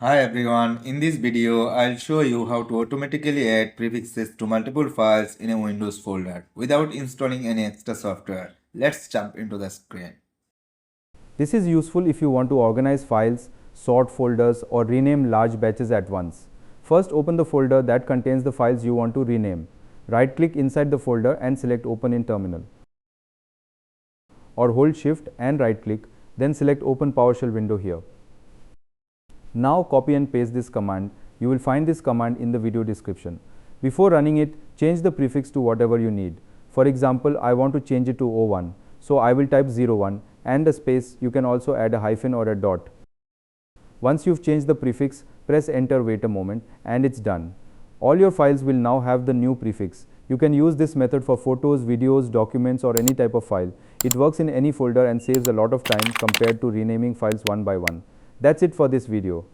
Hi everyone, in this video I'll show you how to automatically add prefixes to multiple files in a Windows folder without installing any extra software. Let's jump into the screen. This is useful if you want to organize files, sort folders, or rename large batches at once. First, open the folder that contains the files you want to rename. Right-click inside the folder and select Open in Terminal. Or hold Shift and right-click, then select Open PowerShell window here. Now copy and paste this command. You will find this command in the video description. Before running it, change the prefix to whatever you need. For example, I want to change it to O1, so I will type 01 and a space. You can also add a hyphen or a dot. Once you've changed the prefix, press enter, wait a moment, and it's done. All your files will now have the new prefix. You can use this method for photos, videos, documents, or any type of file. It works in any folder and saves a lot of time compared to renaming files one by one. That's it for this video.